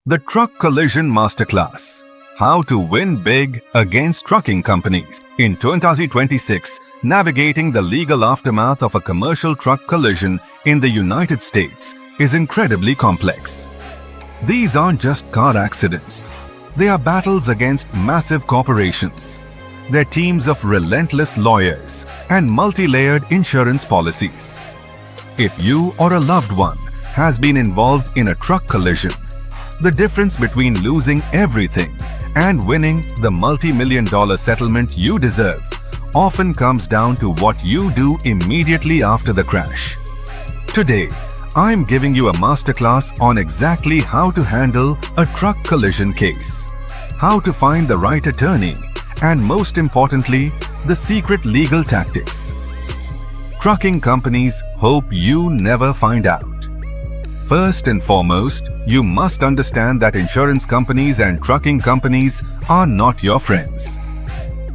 The Truck Collision Masterclass: How to Win Big Against Trucking Companies. In 2026, navigating the legal aftermath of a commercial truck collision in the United States is incredibly complex. These aren't just car accidents. They are battles against massive corporations. They're teams of relentless lawyers and multi-layered insurance policies. If you or a loved one has been involved in a truck collision, the difference between losing everything and winning the multi-million-dollar settlement you deserve often comes down to what you do immediately after the crash. Today, I'm giving you a masterclass on exactly how to handle a truck collision case, how to find the right attorney, and most importantly, the secret legal tactics trucking companies hope you never find out. First and foremost, you must understand that insurance companies and trucking companies are not your friends.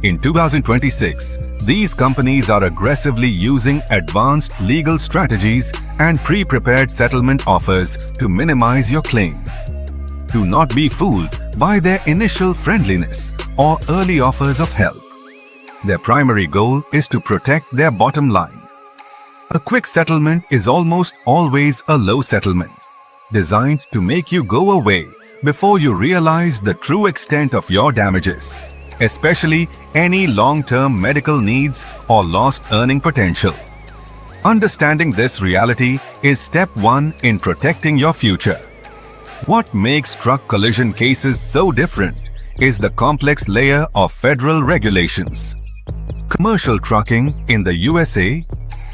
In 2026, these companies are aggressively using advanced legal strategies and pre-prepared settlement offers to minimize your claim. Do not be fooled by their initial friendliness or early offers of help. Their primary goal is to protect their bottom line. A quick settlement is almost always a low settlement, designed to make you go away before you realize the true extent of your damages, especially any long-term medical needs or lost earning potential. Understanding this reality is step one in protecting your future. What makes truck collision cases so different is the complex layer of federal regulations. Commercial trucking in the USA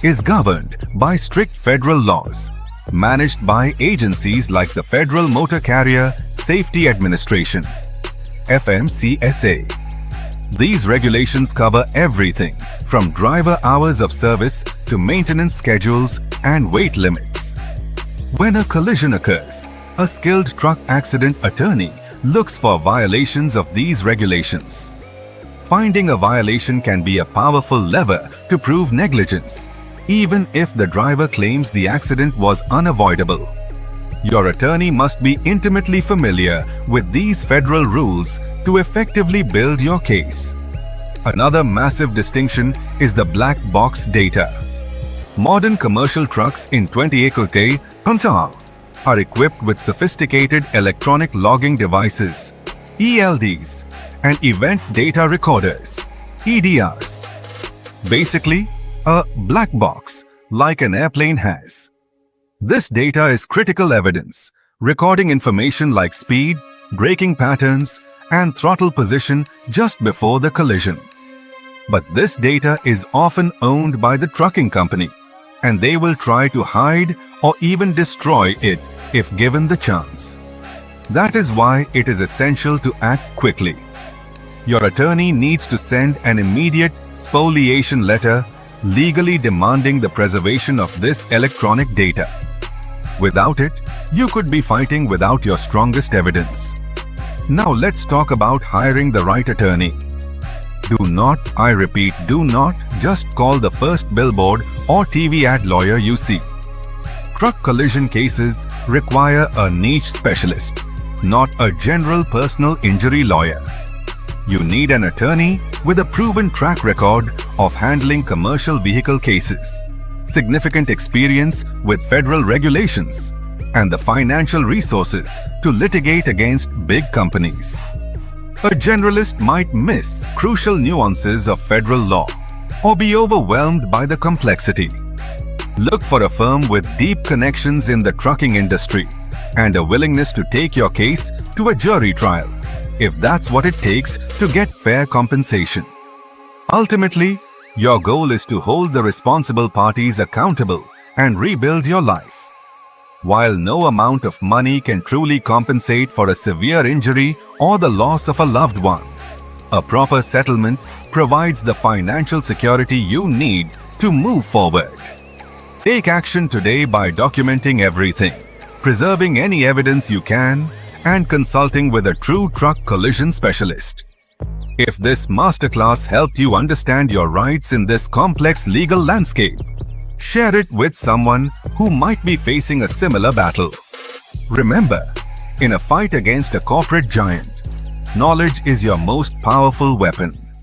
is governed by strict federal laws, managed by agencies like the Federal Motor Carrier Safety Administration, FMCSA. These regulations cover everything from driver hours of service to maintenance schedules and weight limits. When a collision occurs, a skilled truck accident attorney looks for violations of these regulations. Finding a violation can be a powerful lever to prove negligence, even if the driver claims the accident was unavoidable. Your attorney must be intimately familiar with these federal rules to effectively build your case. Another massive distinction is the black box data. Modern commercial trucks in 2021 are equipped with sophisticated electronic logging devices, ELDs, and event data recorders, EDRs. Basically, a black box like an airplane has. This data is critical evidence, recording information like speed, braking patterns, and throttle position just before the collision. But this data is often owned by the trucking company, and they will try to hide or even destroy it if given the chance. That is why it is essential to act quickly. Your attorney needs to send an immediate spoliation letter legally demanding the preservation of this electronic data. Without it, you could be fighting without your strongest evidence. Now let's talk about hiring the right attorney. Do not, I repeat, do not just call the first billboard or TV ad lawyer you see. Truck collision cases require a niche specialist, not a general personal injury lawyer. You need an attorney with a proven track record of handling commercial vehicle cases, significant experience with federal regulations, and the financial resources to litigate against big companies. A generalist might miss crucial nuances of federal law or be overwhelmed by the complexity. Look for a firm with deep connections in the trucking industry and a willingness to take your case to a jury trial, if that's what it takes to get fair compensation. Ultimately, your goal is to hold the responsible parties accountable and rebuild your life. While no amount of money can truly compensate for a severe injury or the loss of a loved one, a proper settlement provides the financial security you need to move forward. Take action today by documenting everything, preserving any evidence you can, and consulting with a true truck collision specialist. If this masterclass helped you understand your rights in this complex legal landscape, share it with someone who might be facing a similar battle. Remember, In a fight against a corporate giant, knowledge is your most powerful weapon.